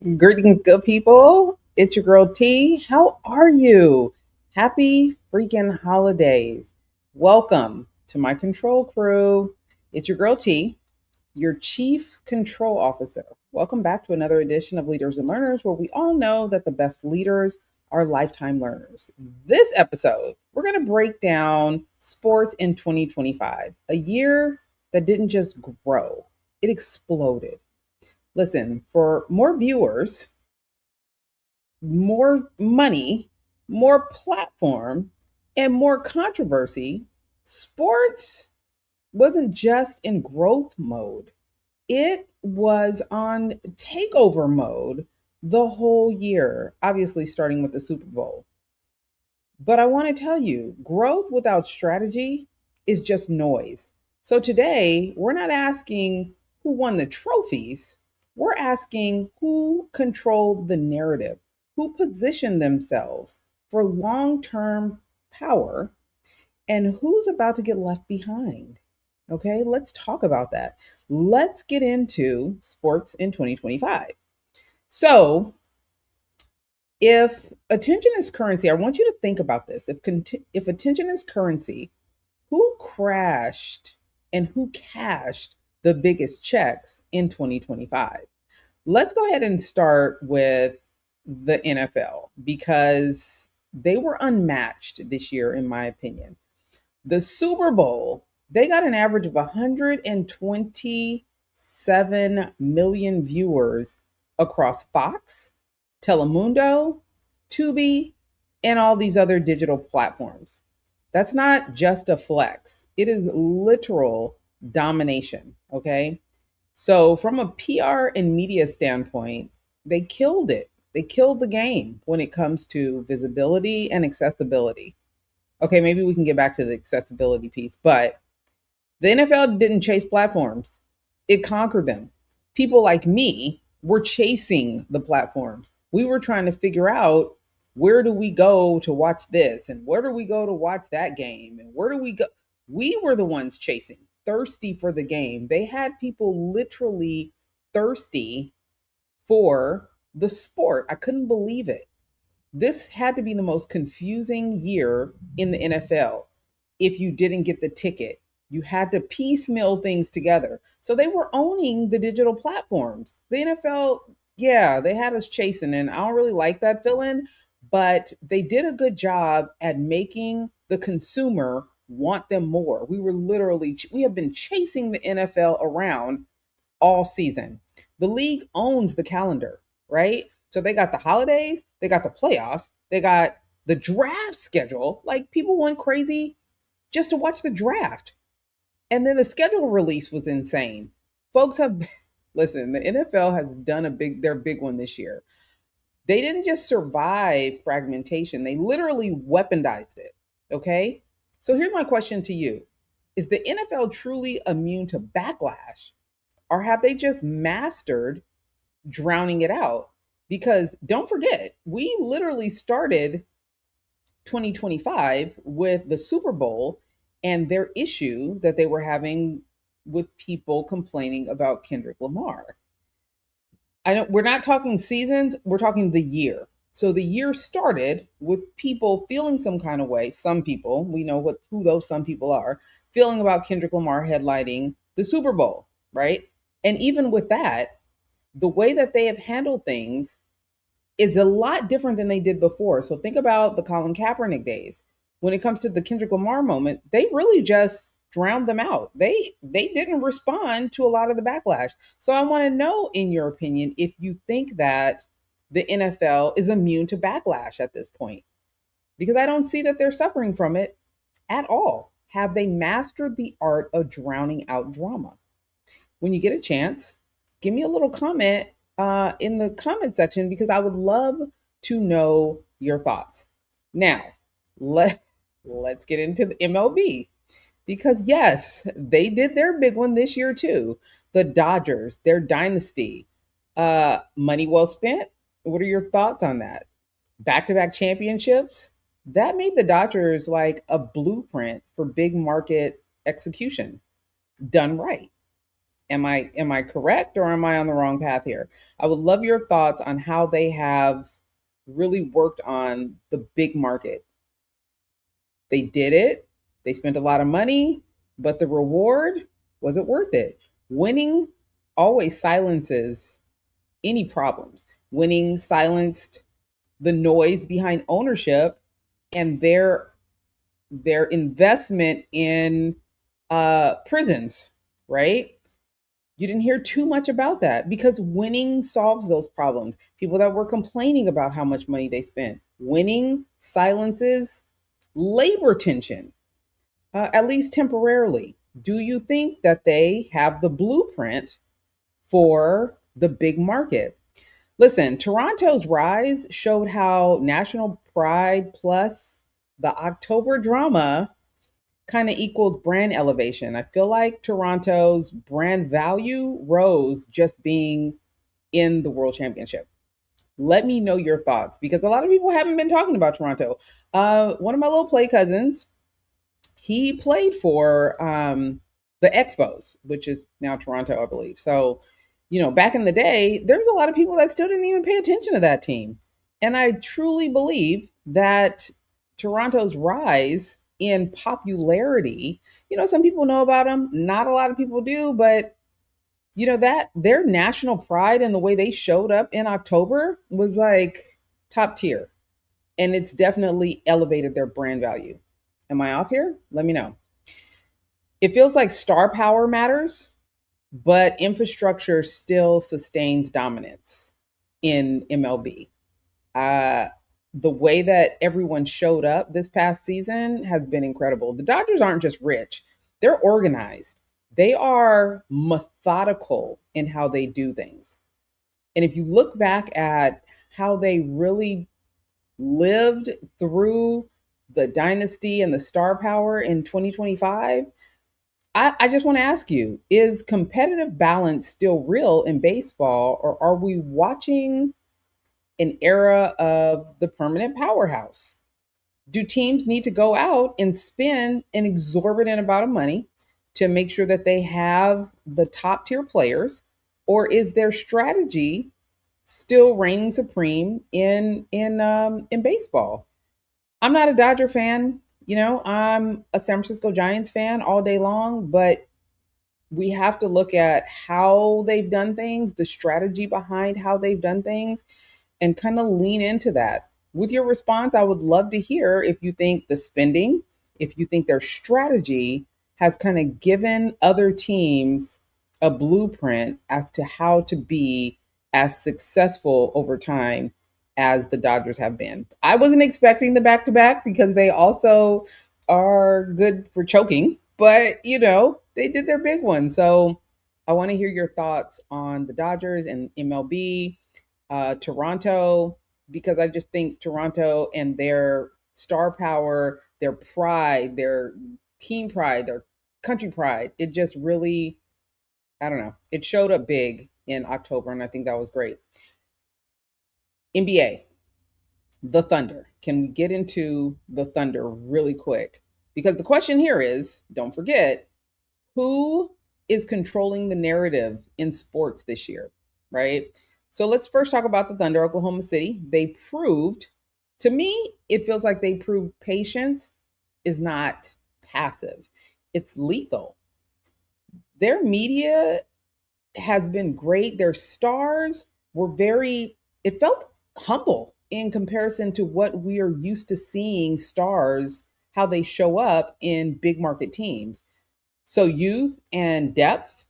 Greetings, good people. It's your girl T. How are you? Happy freaking holidays. Welcome to my control crew. It's your girl T, your chief control officer. Welcome back to another edition of Leaders and Learners, where we all know that the best leaders are lifetime learners. This episode, we're going to break down sports in 2025, a year that didn't just grow, it exploded. Listen, for more viewers, more money, more platform, and more controversy, sports wasn't just in growth mode. It was on takeover mode the whole year, obviously starting with the Super Bowl. But I want to tell you, growth without strategy is just noise. So today, we're not asking who won the trophies. We're asking who controlled the narrative, who positioned themselves for long term power, and who's about to get left behind. Okay, let's talk about that. Let's get into sports in 2025. So, if attention is currency, I want you to think about this. If attention is currency, who crashed and who cashed the biggest checks in 2025? Let's go ahead and start with the NFL because they were unmatched this year, in my opinion. The Super Bowl, they got an average of 127 million viewers across Fox, Telemundo, Tubi, and all these other digital platforms. That's not just a flex, it is literal domination. Okay. So, from a PR and media standpoint, they killed it. They killed the game when it comes to visibility and accessibility. Okay, maybe we can get back to the accessibility piece, but the NFL didn't chase platforms, it conquered them. People like me were chasing the platforms. We were trying to figure out, where do we go to watch this? And where do we go to watch that game? And where do we go? We were the ones chasing, thirsty for the game. They had people literally thirsty for the sport. I couldn't believe it. This had to be the most confusing year in the NFL. If you didn't get the ticket, you had to piecemeal things together. So they were owning the digital platforms. The NFL, yeah, they had us chasing, and I don't really like that feeling, but they did a good job at making the consumer want them more. We have been chasing the NFL around all season. The league owns the calendar, right? So they got the holidays, they got the playoffs, they got the draft schedule. Like, people went crazy just to watch the draft. And then the schedule release was insane. Folks have listen, the NFL has done their big one this year. They didn't just survive fragmentation, they literally weaponized it. Okay? So here's my question to you. Is the NFL truly immune to backlash? Or have they just mastered drowning it out? Because don't forget, we literally started 2025 with the Super Bowl and their issue that they were having with people complaining about Kendrick Lamar. I don't We're not talking seasons, we're talking the year. So the year started with people feeling some kind of way, some people, we know who those some people are, feeling about Kendrick Lamar headlining the Super Bowl, right? And even with that, the way that they have handled things is a lot different than they did before. So think about the Colin Kaepernick days. When it comes to the Kendrick Lamar moment, they really just drowned them out. They didn't respond to a lot of the backlash. So I want to know, in your opinion, if you think that the NFL is immune to backlash at this point, because I don't see that they're suffering from it at all. Have they mastered the art of drowning out drama? When you get a chance, give me a little comment in the comment section, because I would love to know your thoughts. Now, let's get into the MLB, because yes, they did their big one this year too. The Dodgers, their dynasty, money well spent. What are your thoughts on that? Back-to-back championships. That made the Dodgers like a blueprint for big market execution done right. Am I correct, or am I on the wrong path here? I would love your thoughts on how they have really worked on the big market. They did it. They spent a lot of money, but the reward, was it worth it? Winning always silences any problems. Winning silenced the noise behind ownership and their investment in prisons, right? You didn't hear too much about that because winning solves those problems. People that were complaining about how much money they spent, winning silences labor tension, at least temporarily. Do you think that they have the blueprint for the big market? Listen, Toronto's rise showed how national pride plus the October drama kind of equals brand elevation. I feel like Toronto's brand value rose just being in the World Championship. Let me know your thoughts because a lot of people haven't been talking about Toronto. One of my little play cousins, he played for the Expos, which is now Toronto, I believe. So, back in the day, there's a lot of people that still didn't even pay attention to that team. And I truly believe that Toronto's rise in popularity, some people know about them, not a lot of people do, but that their national pride and the way they showed up in October was like top tier. And it's definitely elevated their brand value. Am I off here? Let me know. It feels like star power matters, but infrastructure still sustains dominance in MLB. Uh, the way that everyone showed up this past season has been incredible. The Dodgers aren't just rich, they're organized, they are methodical in how they do things. And if you look back at how they really lived through the dynasty and the star power in 2025, I just want to ask you, is competitive balance still real in baseball, or are we watching an era of the permanent powerhouse? Do teams need to go out and spend an exorbitant amount of money to make sure that they have the top tier players, or is their strategy still reigning supreme in baseball? I'm not a Dodger fan. I'm a San Francisco Giants fan all day long, but we have to look at how they've done things, the strategy behind how they've done things, and kind of lean into that. With your response, I would love to hear if you think the spending, if you think their strategy has kind of given other teams a blueprint as to how to be as successful over time as the Dodgers have been. I wasn't expecting the back to back because they also are good for choking, but they did their big one. So I want to hear your thoughts on the Dodgers and MLB, Toronto, because I just think Toronto and their star power, their pride, their team pride, their country pride, it just really, I don't know, it showed up big in October, and I think that was great. NBA, the Thunder. Can we get into the Thunder really quick? Because the question here is, don't forget, who is controlling the narrative in sports this year, right? So let's first talk about the Thunder, Oklahoma City. They proved, to me, it feels like they proved patience is not passive, it's lethal. Their media has been great. Their stars were it felt humble in comparison to what we are used to seeing stars, how they show up in big market teams. So youth and depth,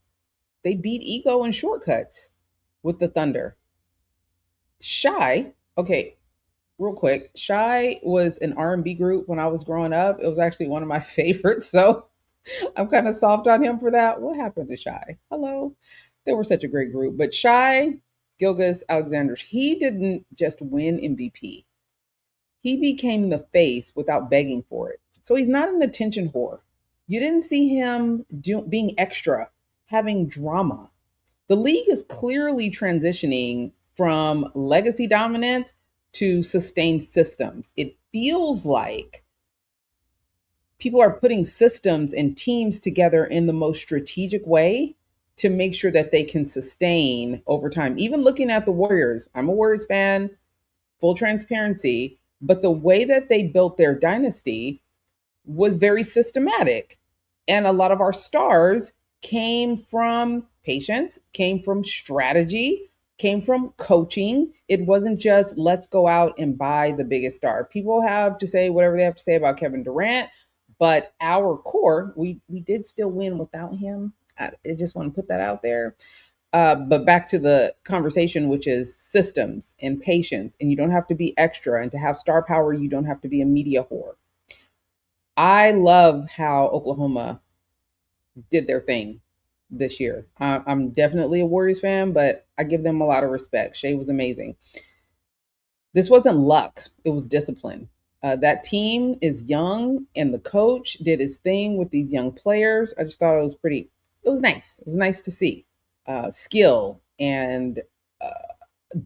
they beat ego and shortcuts with the Thunder. Shy, okay, real quick. Shy was an R&B group when I was growing up. It was actually one of my favorites. So I'm kind of soft on him for that. What happened to Shy? Hello. They were such a great group. But Shy Gilgis Alexander, he didn't just win MVP. He became the face without begging for it. So he's not an attention whore. You didn't see him being extra, having drama. The league is clearly transitioning from legacy dominance to sustained systems. It feels like people are putting systems and teams together in the most strategic way to make sure that they can sustain over time. Even looking at the Warriors, I'm a Warriors fan, full transparency, but the way that they built their dynasty was very systematic. And a lot of our stars came from patience, came from strategy, came from coaching. It wasn't just let's go out and buy the biggest star. People have to say whatever they have to say about Kevin Durant, but our core, we did still win without him. I just want to put that out there. But back to the conversation, which is systems and patience, and you don't have to be extra. And to have star power, you don't have to be a media whore. I love how Oklahoma did their thing this year. I'm definitely a Warriors fan, but I give them a lot of respect. Shea was amazing. This wasn't luck, it was discipline. That team is young, and the coach did his thing with these young players. I just thought it was nice. It was nice to see skill and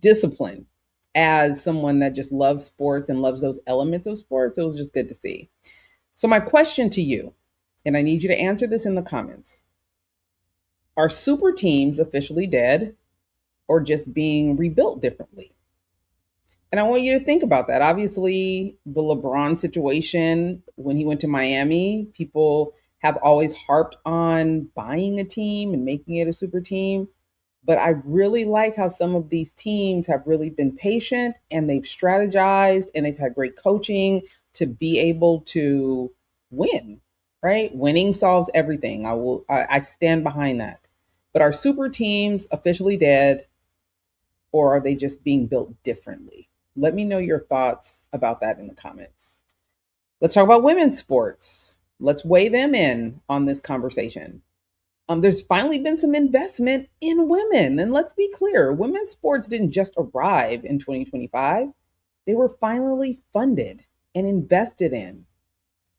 discipline as someone that just loves sports and loves those elements of sports. It was just good to see. So, my question to you, and I need you to answer this in the comments: are super teams officially dead or just being rebuilt differently? And I want you to think about that. Obviously, the LeBron situation when he went to Miami, people have always harped on buying a team and making it a super team. But I really like how some of these teams have really been patient and they've strategized and they've had great coaching to be able to win, right? Winning solves everything. I stand behind that. But are super teams officially dead or are they just being built differently? Let me know your thoughts about that in the comments. Let's talk about women's sports. Let's weigh them in on this conversation. There's finally been some investment in women. And let's be clear, women's sports didn't just arrive in 2025. They were finally funded and invested in.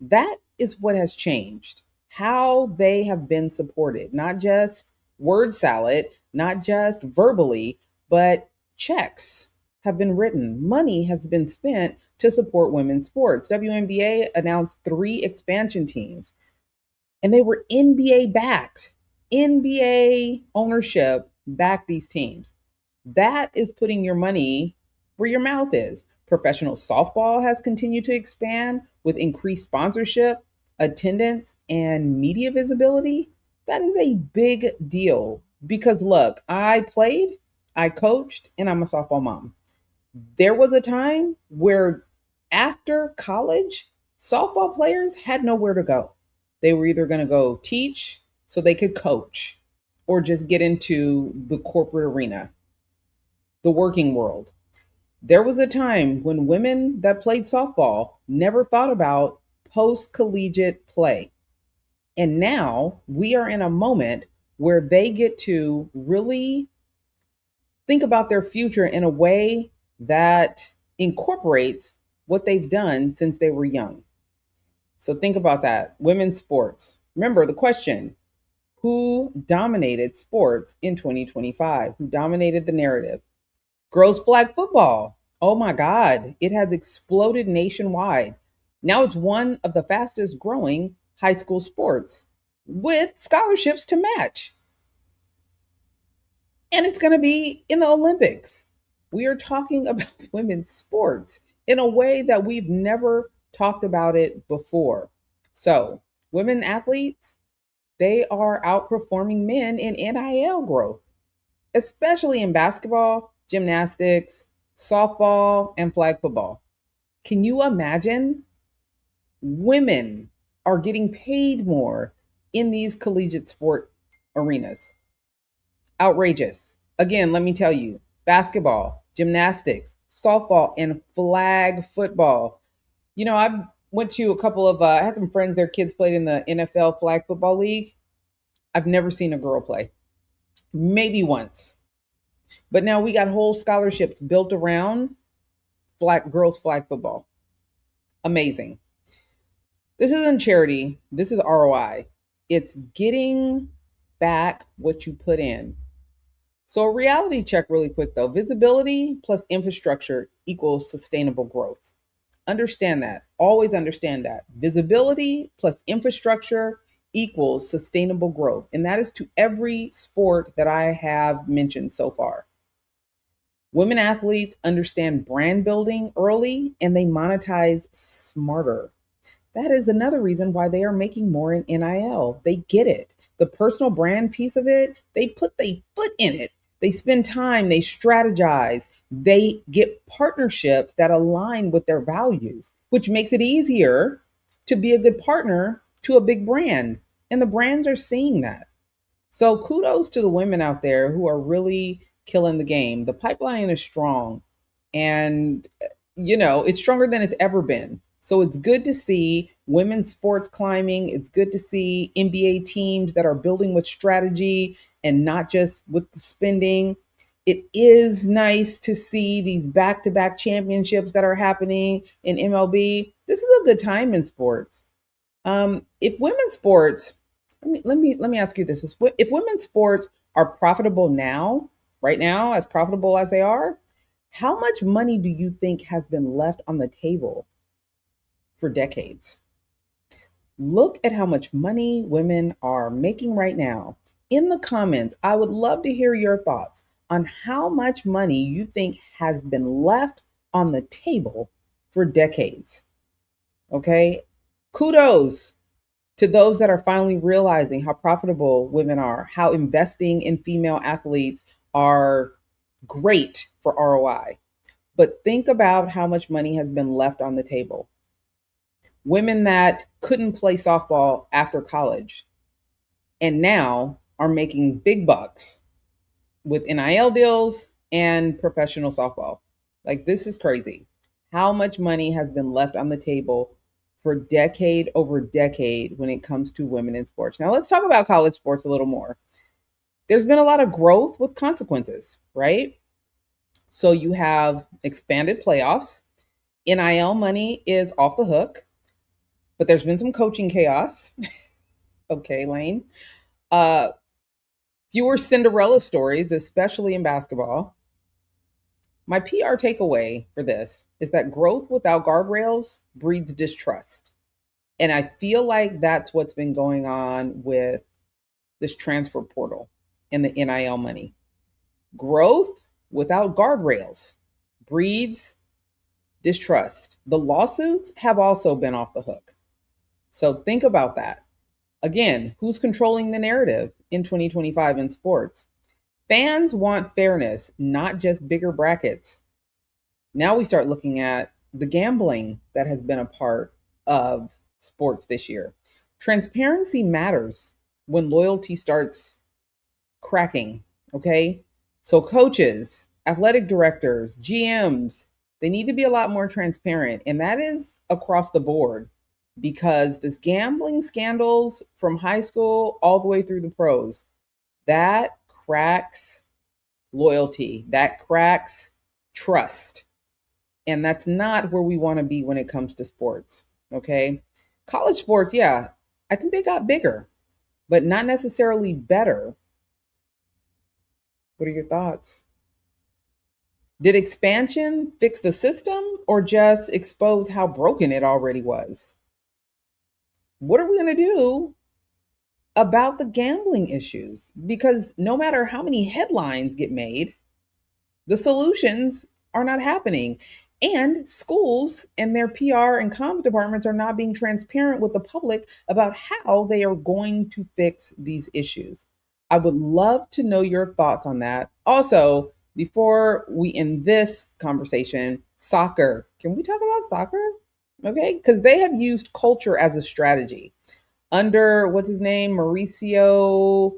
That is what has changed. How they have been supported, not just word salad, not just verbally, but checks have been written. Money has been spent to support women's sports. WNBA announced 3 expansion teams, and they were NBA backed. NBA ownership backed these teams. That is putting your money where your mouth is. Professional softball has continued to expand with increased sponsorship, attendance, and media visibility. That is a big deal because look, I played, I coached, and I'm a softball mom. There was a time where after college, softball players had nowhere to go. They were either going to go teach so they could coach or just get into the corporate arena, the working world. There was a time when women that played softball never thought about post collegiate play. And now we are in a moment where they get to really think about their future in a way that incorporates what they've done since they were young. So think about that. Women's sports. Remember the question: who dominated sports in 2025? Who dominated the narrative? Girls flag football. Oh my God, it has exploded nationwide. Now it's one of the fastest growing high school sports with scholarships to match. And it's going to be in the Olympics. We are talking about women's sports in a way that we've never talked about it before. So, women athletes, they are outperforming men in NIL growth, especially in basketball, gymnastics, softball, and flag football. Can you imagine? Women are getting paid more in these collegiate sport arenas. Outrageous. Again, let me tell you, basketball, gymnastics, softball, and flag football. You know, I went to a couple of, I had some friends, their kids played in the NFL flag football league. I've never seen a girl play, maybe once. But now we got whole scholarships built around girls flag football. Amazing. This isn't charity. This is ROI. It's getting back what you put in. So a reality check really quick though. Visibility plus infrastructure equals sustainable growth. Understand that. Always understand that. Visibility plus infrastructure equals sustainable growth. And that is to every sport that I have mentioned so far. Women athletes understand brand building early and they monetize smarter. That is another reason why they are making more in NIL. They get it. The personal brand piece of it, they put their foot in it. They spend time, they strategize, they get partnerships that align with their values, which makes it easier to be a good partner to a big brand. And the brands are seeing that. So kudos to the women out there who are really killing the game. The pipeline is strong and it's stronger than it's ever been. So it's good to see women's sports climbing. It's good to see NBA teams that are building with strategy and not just with the spending. It is nice to see these back-to-back championships that are happening in MLB. This is a good time in sports. If women's sports, let me ask you this: if women's sports are profitable now, right now, as profitable as they are, how much money do you think has been left on the table for decades? Look at how much money women are making right now. In the comments, I would love to hear your thoughts on how much money you think has been left on the table for decades. Okay? Kudos to those that are finally realizing how profitable women are, how investing in female athletes are great for ROI. But think about how much money has been left on the table. Women that couldn't play softball after college and now are making big bucks with NIL deals and professional softball. Like, this is crazy. How much money has been left on the table for decade over decade when it comes to women in sports? Now, let's talk about college sports a little more. There's been a lot of growth with consequences, right? So you have expanded playoffs. NIL money is off the hook, but there's been some coaching chaos. Okay, Lane. Uh, Fewer Cinderella stories, especially in basketball. My PR takeaway for this is that growth without guardrails breeds distrust. And I feel like that's what's been going on with this transfer portal and the NIL money. Growth without guardrails breeds distrust. The lawsuits have also been off the hook. So think about that. Again, who's controlling the narrative in 2025 in sports? Fans want fairness, not just bigger brackets. Now we start looking at the gambling that has been a part of sports this year. Transparency matters when loyalty starts cracking, okay? So coaches, athletic directors, GMs, they need to be a lot more transparent, and that is across the board because this gambling scandals from high school all the way through the pros, that cracks loyalty, that cracks trust. And that's not where we want to be when it comes to sports, okay? College sports, yeah, I think they got bigger, but not necessarily better. What are your thoughts? Did expansion fix the system or just expose how broken it already was? What are we going to do about the gambling issues? Because no matter how many headlines get made, the solutions are not happening. And schools and their PR and comms departments are not being transparent with the public about how they are going to fix these issues. I would love to know your thoughts on that. Also, before we end this conversation, soccer. Can we talk about soccer? Okay, because they have used culture as a strategy. Under what's his name? Mauricio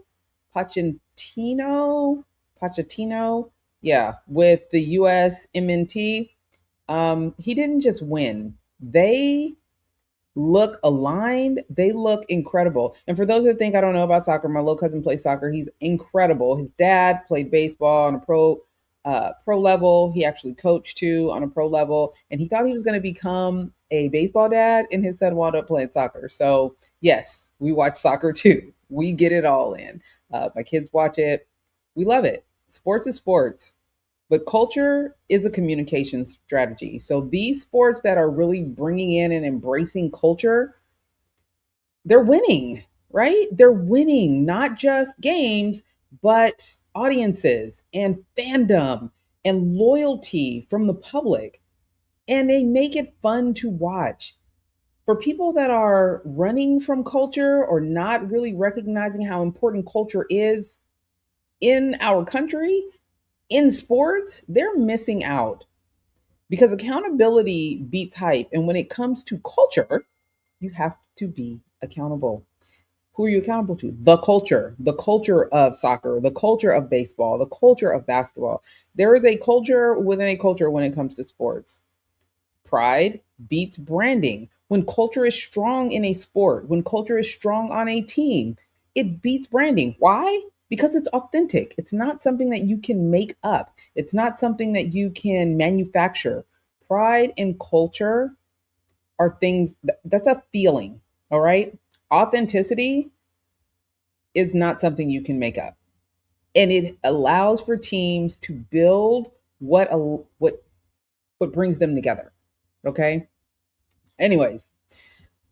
Pochettino. Pochettino. Yeah, with the US MNT. He didn't just win. They look aligned. They look incredible. And for those that think I don't know about soccer, my little cousin plays soccer. He's incredible. His dad played baseball on a pro level. He actually coached too on a pro level, and he thought he was going to become a baseball dad, and his son wound up playing soccer. So yes, we watch soccer too. We get it all in. My kids watch it. We love it. Sports is sports. But culture is a communication strategy. So these sports that are really bringing in and embracing culture, they're winning. right? They're winning not just games, but audiences and fandom and loyalty from the public. And they make it fun to watch. For people that are running from culture or not really recognizing how important culture is in our country, in sports, they're missing out because accountability beats hype. And when it comes to culture, you have to be accountable. Who are you accountable to? The culture of soccer, the culture of baseball, the culture of basketball. There is a culture within a culture when it comes to sports. Pride beats branding. When culture is strong in a sport, when culture is strong on a team, it beats branding. Why? Because it's authentic. It's not something that you can make up, it's not something that you can manufacture. Pride and culture are things that's a feeling, all right? Authenticity is not something you can make up. And it allows for teams to build what brings them together. Okay? Anyways,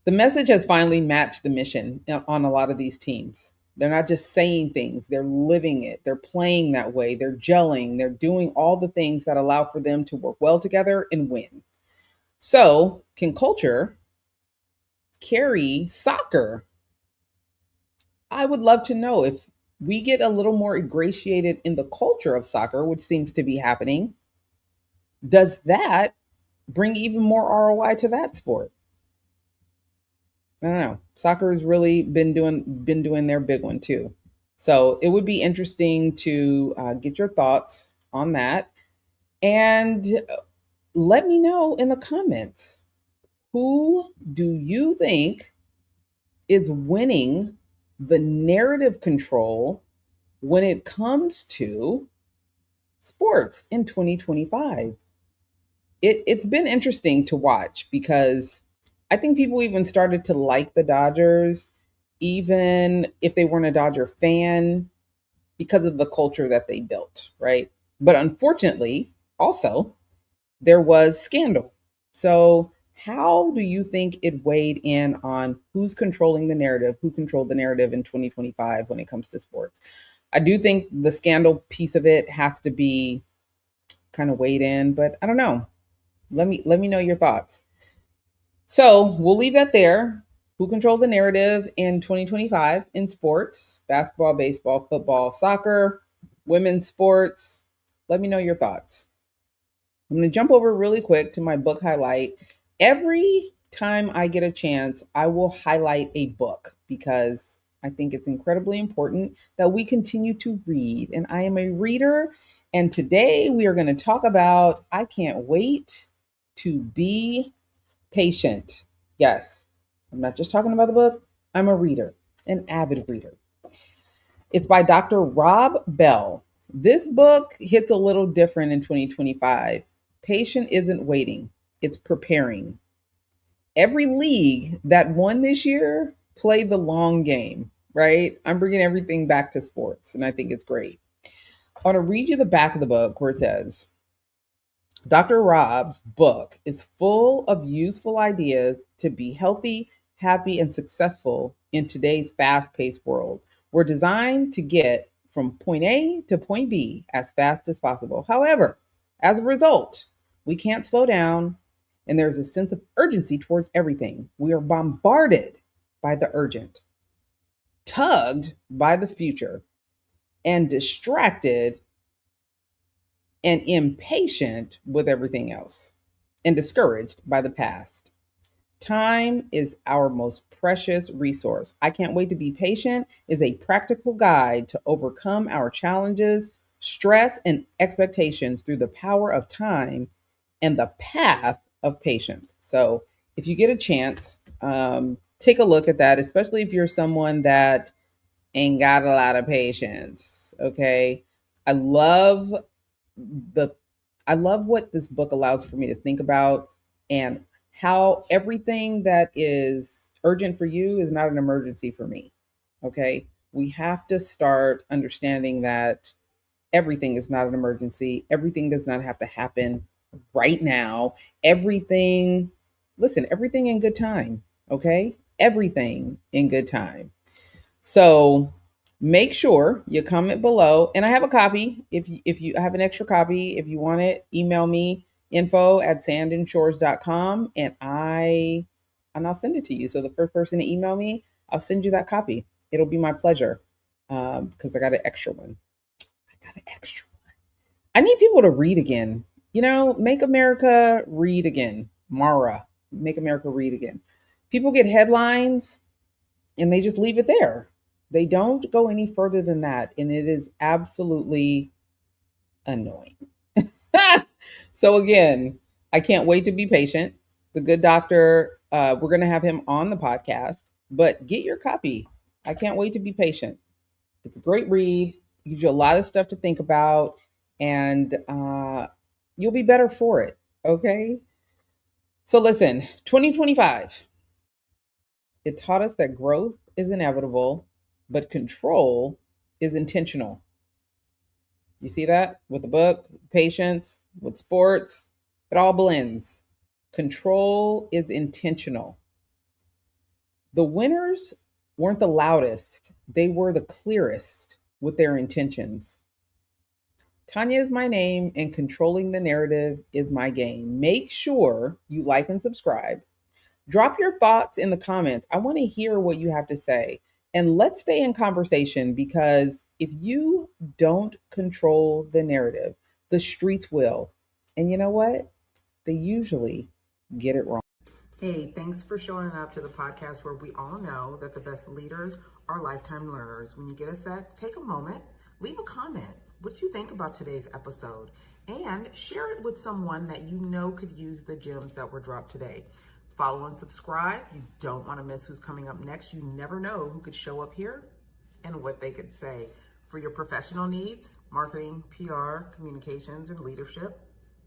the message has finally matched the mission on a lot of these teams. They're not just saying things, they're living it. They're playing that way, they're gelling, they're doing all the things that allow for them to work well together and win. So, can culture carry soccer? I would love to know if we get a little more ingratiated in the culture of soccer, which seems to be happening. Does that bring even more ROI to that sport? I don't know. Soccer has really been doing their big one too. So it would be interesting to get your thoughts on that, and let me know in the comments, who do you think is winning the narrative control when it comes to sports in 2025? It's been interesting to watch because I think people even started to like the Dodgers, even if they weren't a Dodger fan, because of the culture that they built, right? But unfortunately, also, there was scandal. So, how do you think it weighed in on who's controlling the narrative, who controlled the narrative in 2025 when it comes to sports? I do think the scandal piece of it has to be kind of weighed in, but I don't know. Let me know your thoughts. So we'll leave that there. Who controlled the narrative in 2025 in sports, basketball, baseball, football, soccer, women's sports? Let me know your thoughts. I'm going to jump over really quick to my book highlight. Every time I get a chance, I will highlight a book because I think it's incredibly important that we continue to read. And I am a reader. And today we are going to talk about I Can't Wait to Be Patient. Yes, I'm not just talking about the book, I'm a reader, an avid reader. It's by Dr. Rob Bell. This book hits a little different in 2025. Patient isn't waiting, it's preparing. Every league that won this year played the long game, right? I'm bringing everything back to sports, and I think it's great. I want to read you the back of the book where it says, Dr. Rob's book is full of useful ideas to be healthy, happy, and successful in today's fast paced world. We're designed to get from point A to point B as fast as possible. However, as a result, we can't slow down, and there's a sense of urgency towards everything. We are bombarded by the urgent, tugged by the future, and distracted and impatient with everything else, and discouraged by the past. Time is our most precious resource. I Can't Wait to Be Patient is a practical guide to overcome our challenges, stress, and expectations through the power of time and the path of patience. So, if you get a chance, take a look at that, especially if you're someone that ain't got a lot of patience. Okay. I love the I love what this book allows for me to think about, and how everything that is urgent for you is not an emergency for me. Okay? We have to start understanding that everything is not an emergency. Everything does not have to happen right now. Everything, listen, everything in good time. Okay? Everything in good time. So make sure you comment below. And I have a copy. If you have an extra copy, if you want it, email me info@sandandshores.com and I'll send it to you. So the first person to email me, I'll send you that copy. It'll be my pleasure. Because I got an extra one. I need people to read again. Make America read again. Mara, make America read again. People get headlines and they just leave it there. They don't go any further than that. And it is absolutely annoying. So, again, I can't wait to be patient. The good doctor, we're going to have him on the podcast, but get your copy. I can't wait to be patient. It's a great read, gives you a lot of stuff to think about, and you'll be better for it. Okay. So, listen, 2025. It taught us that growth is inevitable, but control is intentional. You see that with the book, patience, with sports, it all blends. Control is intentional. The winners weren't the loudest, they were the clearest with their intentions. Tanya is my name, and controlling the narrative is my game. Make sure you like and subscribe. Drop your thoughts in the comments. I want to hear what you have to say. And let's stay in conversation, because if you don't control the narrative, the streets will. And you know what? They usually get it wrong. Hey, thanks for showing up to the podcast where we all know that the best leaders are lifetime learners. When you get a sec, take a moment, leave a comment. What you think about today's episode, and share it with someone that you know could use the gems that were dropped today. Follow and subscribe. You don't want to miss who's coming up next. You never know who could show up here and what they could say. For your professional needs, marketing, PR, communications, and leadership,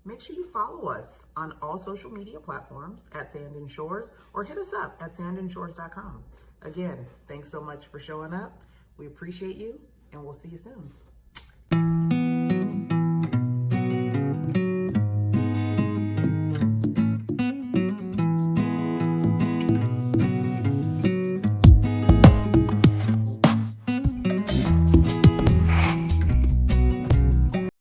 make sure you follow us on all social media platforms at Sand and Shores, or hit us up at sandandshores.com. Again, thanks so much for showing up. We appreciate you, and we'll see you soon.